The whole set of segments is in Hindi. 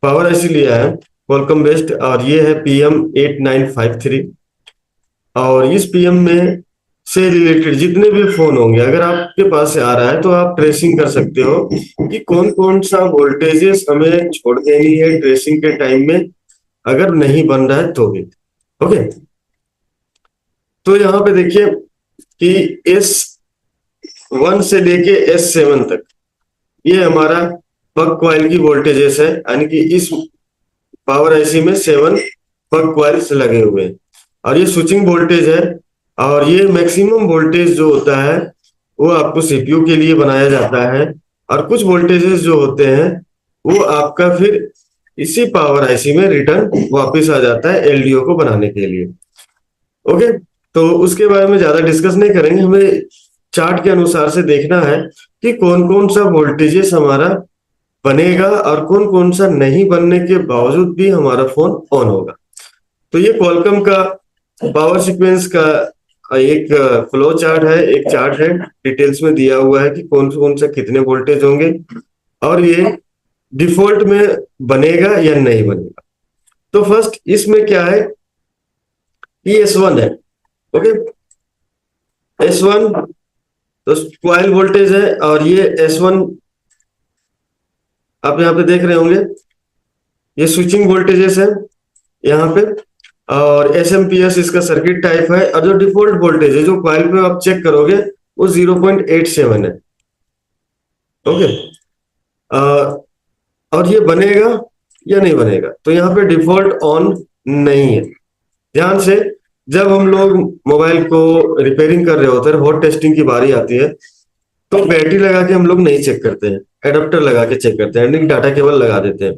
पावर आईसी लिया है क्वालकॉम बेस्ड, और ये है PM8953। और इस पीएम में से रिलेटेड जितने भी फोन होंगे, अगर आपके पास से आ रहा है तो आप ट्रेसिंग कर सकते हो कि कौन कौन सा वोल्टेजेस हमें छोड़ देनी है ट्रेसिंग के टाइम में, अगर नहीं बन रहा है तो भी। ओके, तो यहाँ पे देखिए कि S1 से लेके S7 तक ये हमारा बक कॉइल की वोल्टेजेस है, यानी कि इस पावर आईसी में 7 बक कॉइल्स लगे हुए हैं, और ये स्विचिंग वोल्टेज है। और ये मैक्सिमम वोल्टेज जो होता है वो आपको सीपीयू के लिए बनाया जाता है, और कुछ वोल्टेजेस जो होते हैं वो आपका फिर इसी पावर आईसी में रिटर्न वापस आ जाता है एलडीओ को बनाने के लिए। ओके, तो उसके बारे में ज्यादा डिस्कस नहीं करेंगे, हमें चार्ट के अनुसार से देखना है कि कौन कौन सा वोल्टेजेस हमारा बनेगा और कौन कौन सा नहीं बनने के बावजूद भी हमारा फोन ऑन होगा। तो ये क्वालकॉम का पावर सीक्वेंस का एक फ्लो चार्ट है, एक चार्ट है, डिटेल्स में दिया हुआ है कि कौन सा कितने वोल्टेज होंगे, और ये डिफॉल्ट में बनेगा या नहीं बनेगा। तो फर्स्ट इसमें क्या है कि S1 है। ओके, S1 तो कॉइल वोल्टेज है, और ये S1 आप यहाँ पे देख रहे होंगे, ये स्विचिंग वोल्टेजेस है यहाँ पे। और एसएमपीएस इसका सर्किट टाइप है, और जो डिफॉल्ट वोल्टेज है जो कॉइल पे आप चेक करोगे वो 0.87 है। ओके, और ये बनेगा या नहीं बनेगा, तो यहाँ पे डिफॉल्ट ऑन नहीं है। ध्यान से, जब हम लोग मोबाइल को रिपेयरिंग कर रहे होते हैं, हॉट टेस्टिंग की बारी आती है, तो बैटरी लगा के हम लोग नहीं चेक करते हैं, एडाप्टर लगा के चेक करते हैं, डाटा केबल लगा देते हैं।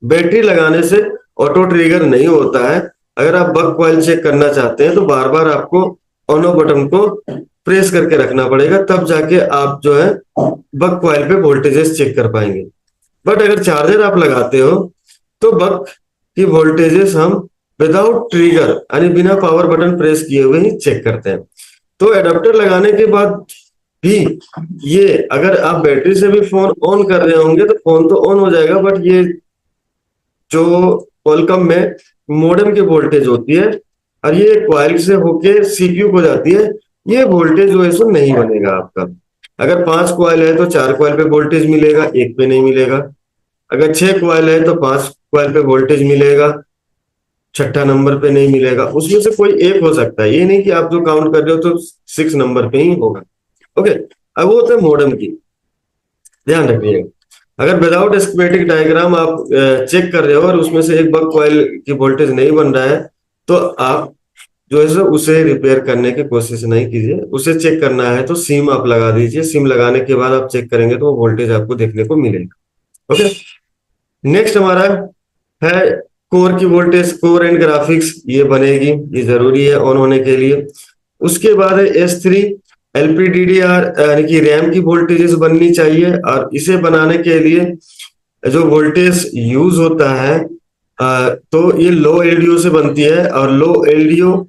बैटरी लगाने से ऑटो ट्रिगर नहीं होता है। अगर आप बक कॉइल चेक करना चाहते हैं तो बार बार आपको ऑनो बटन को प्रेस करके रखना पड़ेगा, तब जाके आप जो है बक कॉइल पे वोल्टेजेस चेक कर पाएंगे। बट अगर चार्जर आप लगाते हो तो बक की वोल्टेजेस हम विदाउट ट्रिगर यानी बिना पावर बटन प्रेस किए हुए ही चेक करते हैं। तो एडाप्टर लगाने के बाद भी ये, अगर आप बैटरी से भी फोन ऑन कर रहे होंगे तो फोन तो ऑन हो जाएगा, बट ये जो क्वालकॉम में मॉडेम की वोल्टेज होती है और ये कॉइल से होके सीपीयू को जाती है, ये वोल्टेज जो है सो नहीं बनेगा आपका। अगर 5 कॉइल है तो 4 कॉइल पे वोल्टेज मिलेगा, एक पे नहीं मिलेगा। अगर 6 कॉइल है तो 5 कॉइल पे वोल्टेज मिलेगा, छठा नंबर पे नहीं मिलेगा। उसमें से कोई एक हो सकता है, ये नहीं कि आप जो काउंट कर रहे हो तो 6 नंबर पे ही होगा। ओके, अब वो होता है मॉडेम की, ध्यान रखिएगा। अगर विदाउट स्कीमेटिक डायग्राम आप चेक कर रहे हो और उसमें से एक बक कॉइल की वोल्टेज नहीं बन रहा है, तो आप जो है सो उसे रिपेयर करने की कोशिश नहीं कीजिए। उसे चेक करना है तो सिम आप लगा दीजिए, सिम लगाने के बाद आप चेक करेंगे तो वो वोल्टेज आपको देखने को मिलेगा। ओके, नेक्स्ट हमारा है कोर की वोल्टेज, कोर एंड ग्राफिक्स ये बनेगी, ये जरूरी है ऑन होने के लिए। उसके बाद है S3 LPDDR यानी कि रैम की वोल्टेजेस बननी चाहिए, और इसे बनाने के लिए जो वोल्टेज यूज होता है तो ये लो एलडीओ से बनती है। और लो एलडीओ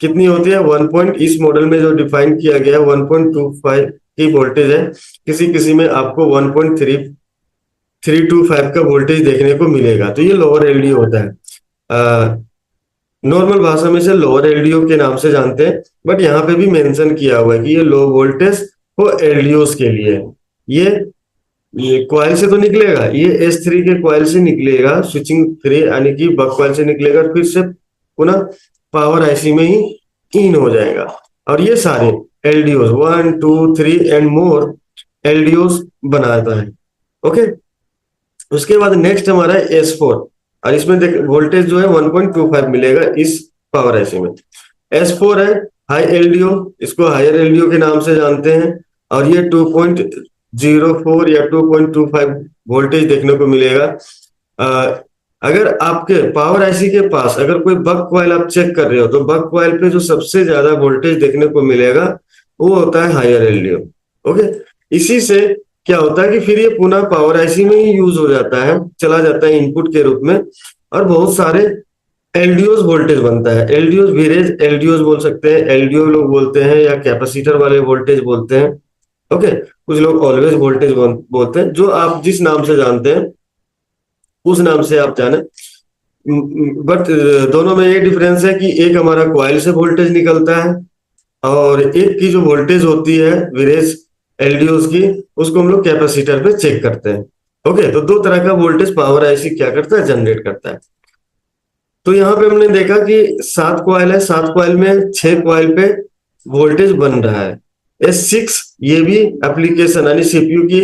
कितनी होती है, 1 पॉइंट, इस मॉडल में जो डिफाइन किया गया है 1.25 की वोल्टेज है। किसी किसी में आपको 1.325 का वोल्टेज देखने को मिलेगा, तो ये लोअर एलडीओ होता है। नॉर्मल भाषा में से लोअर एलडीओ के नाम से जानते हैं, बट यहाँ पे भी मेंशन किया हुआ है कि ये लो वोल्टेज वो एलडीओस के लिए है। ये कॉइल से तो निकलेगा, ये S3 के कॉइल से निकलेगा, स्विचिंग 3 यानी कि बक कॉइल से निकलेगा, फिर से पुनः पावर आईसी में ही इन हो जाएगा। और ये सारे एलडीओस 1 2 3 एंड मोर एलडीओस बनाता है। ओके, उसके बाद नेक्स्ट हमारा है S4, और इसमें देख वोल्टेज जो है 1.25 मिलेगा इस पावर आईसी में। S4 है हाई एलडीओ, इसको हायर एलडीओ के नाम से जानते हैं, और ये 2.04 या 2.25 वोल्टेज देखने को मिलेगा। अगर आपके पावर आईसी के पास अगर कोई बक कॉइल आप चेक कर रहे हो तो बक कॉइल पे जो सबसे ज्यादा वोल्टेज देखने को मिलेगा वो होता है हायर एलडीओ। ओके, इसी से क्या होता है कि फिर ये पुनः पावर आईसी में ही यूज हो जाता है, चला जाता है इनपुट के रूप में, और बहुत सारे एलडीओस वोल्टेज बनता है। एलडीओस वेरेज एलडीओस बोल सकते हैं, एलडीओ लोग बोलते हैं, या कैपेसिटर वाले वोल्टेज बोलते हैं। ओके, कुछ लोग ऑलवेज वोल्टेज बोलते हैं, जो आप जिस नाम से जानते हैं उस नाम से आप जाने। बट दोनों में ये डिफरेंस है कि एक हमारा कॉइल से वोल्टेज निकलता है और एक की जो वोल्टेज होती है वेरियस एलडीओस की, उसको हम लोग कैपेसिटर पे चेक करते हैं। ओके, तो दो तरह का वोल्टेज पावर आईसी क्या करता है, जनरेट करता है। तो यहाँ पे हमने देखा कि 7 कॉइल है, 7 कॉइल में 6 कॉइल पे वोल्टेज बन रहा है। S6 ये भी एप्लीकेशन यानी सीपीयू की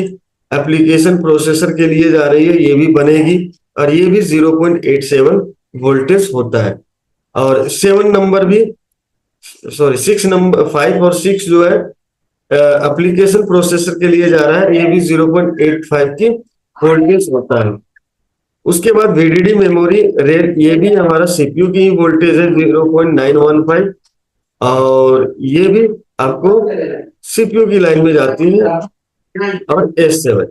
एप्लीकेशन प्रोसेसर के लिए जा रही है, ये भी बनेगी और ये भी 0.87 वोल्टेज होता है। और 7 नंबर भी, सॉरी 6 नंबर, 5 और 6 जो है एप्लीकेशन प्रोसेसर के लिए जा रहा है, ये भी 0.85 की वोल्टेज होता है। उसके बाद वीडीडी मेमोरी रेल, ये भी हमारा सीपीयू की वोल्टेज है 0.915, और ये भी आपको सीपीयू की लाइन में जाती है, और S7।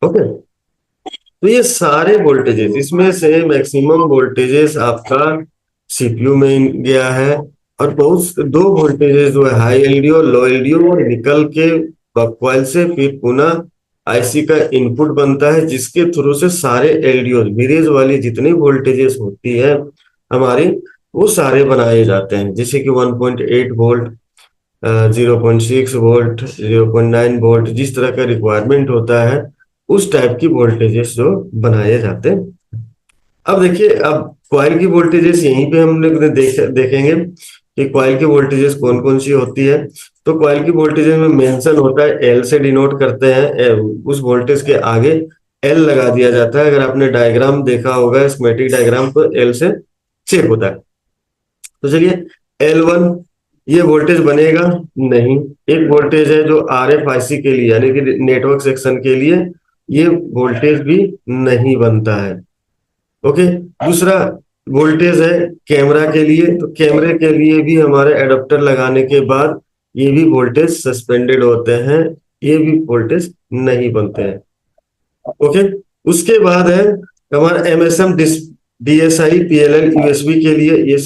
ओके, तो ये सारे वोल्टेजेस, इसमें से मैक्सिमम वोल्टेजेस आपका सीपीयू में गया है, और बहुत दो वोल्टेजेस जो है हाई एलडीओ लो एलडीओ निकल के बकवाइल से फिर पुनः आईसी का इनपुट बनता है, जिसके थ्रू से सारे एलडीओ वेरिएज वाली जितनी वोल्टेजेस होती है हमारी, वो सारे बनाए जाते हैं। जैसे कि 1.8 वोल्ट, 0.6 वोल्ट, 0.9 वोल्ट, जिस तरह का रिक्वायरमेंट होता है उस टाइप की वोल्टेजेस जो बनाए जाते हैं। अब देखिए, अब कॉइल की वोल्टेजेस यहीं पे हम लोग देखेंगे कि कॉइल की वोल्टेजेस कौन कौन सी होती है। तो कॉइल की वोल्टेजेस में मेंशन होता है, एल से डिनोट करते हैं, उस वोल्टेज के आगे एल लगा दिया जाता है। अगर आपने डायग्राम देखा होगा, स्कीमेटिक डायग्राम, तो एल से चेक होता है। तो चलिए, L1 ये वोल्टेज बनेगा नहीं। एक वोल्टेज है जो RFIC के लिए यानी कि नेटवर्क सेक्शन के लिए, ये वोल्टेज भी नहीं बनता है। ओके, दूसरा वोल्टेज है कैमरा के लिए, तो कैमरे के लिए भी हमारे एडाप्टर लगाने के बाद ये भी वोल्टेज सस्पेंडेड होते हैं, ये भी वोल्टेज नहीं बनते हैं। ओके, उसके बाद है हमारा MSM DSI PLL USB के लिए,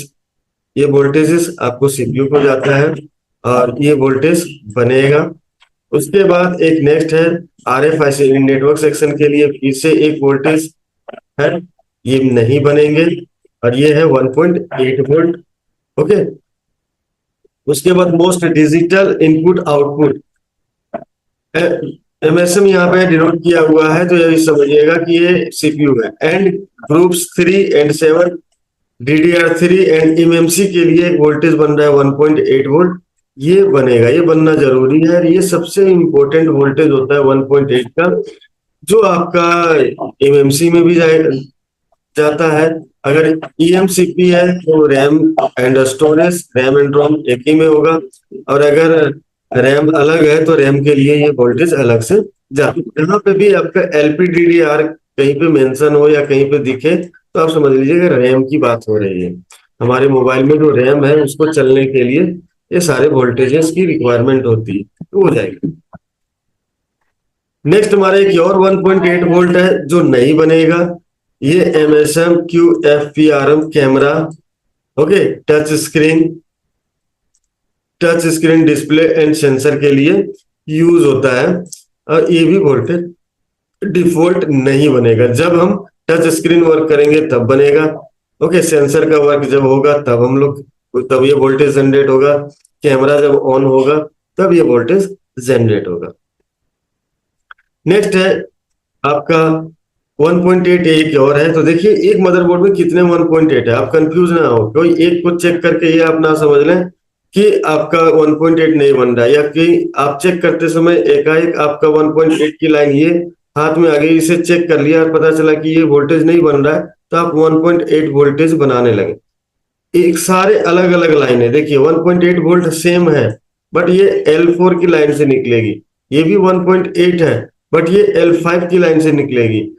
ये वोल्टेजेस आपको सीपीयू को जाता है और ये वोल्टेज बनेगा। उसके बाद एक नेक्स्ट है RFIC नेटवर्क सेक्शन के लिए, फिर से एक वोल्टेज है, ये नहीं बनेंगे, और ये है 1.8 वोल्ट। ओके, उसके बाद most digital input output, MSM यहाँ पे डिनोट किया हुआ है, तो ये समझिएगा कि ये सीपीयू है। एंड ग्रुप्स 3 और 7 DDR3 एंड MMC के लिए एक वोल्टेज बन रहा है 1.8 वोल्ट, ये बनेगा, ये बनना जरूरी है। ये सबसे इंपॉर्टेंट वोल्टेज होता है 1.8 का, जो आपका MMC में भी जाता है। अगर EMCP है तो RAM and storage, RAM and ROM एक ही में होगा, और अगर रैम अलग है तो रैम के लिए ये वोल्टेज अलग से जाता है। यहाँ पे भी आपका LPDDR कहीं पे मेंशन हो या कहीं पे दिखे तो आप समझ लीजिएगा रैम की बात हो रही है। हमारे मोबाइल में जो रैम है उसको चलने के लिए ये सारे वोल्टेजेस की रिक्वायरमेंट होती है, तो हो जाएगी। नेक्स्ट हमारा एक और 1.8 वोल्ट है जो नहीं बनेगा, ये MSM QFPRM camera, okay, touch screen display and sensor के लिए यूज होता है, और ये भी वोल्टेज डिफॉल्ट नहीं बनेगा। जब हम टच स्क्रीन वर्क करेंगे तब बनेगा। ओके, सेंसर का वर्क जब होगा तब ये वोल्टेज जनरेट होगा। कैमरा जब ऑन होगा तब ये वोल्टेज जनरेट होगा। नेक्स्ट है आपका 1.8, एक और है। तो देखिए, एक मदरबोर्ड में कितने 1.8 है, आप कंफ्यूज ना हो, कोई एक को चेक करके ये आप ना समझ लें कि आपका 1.8 नहीं बन रहा है, या कि आप चेक करते समय एकाएक आपका 1.8 की लाइन ये हाथ में आ गई, इसे चेक कर लिया और पता चला कि ये वोल्टेज नहीं बन रहा है, तो आप 1.8 वोल्टेज बनाने लगे। एक सारे अलग अलग लाइन है, देखिए 1.8 वोल्ट सेम है, बट ये L4 की लाइन से निकलेगी, ये भी 1.8 है बट ये L5 की लाइन से निकलेगी।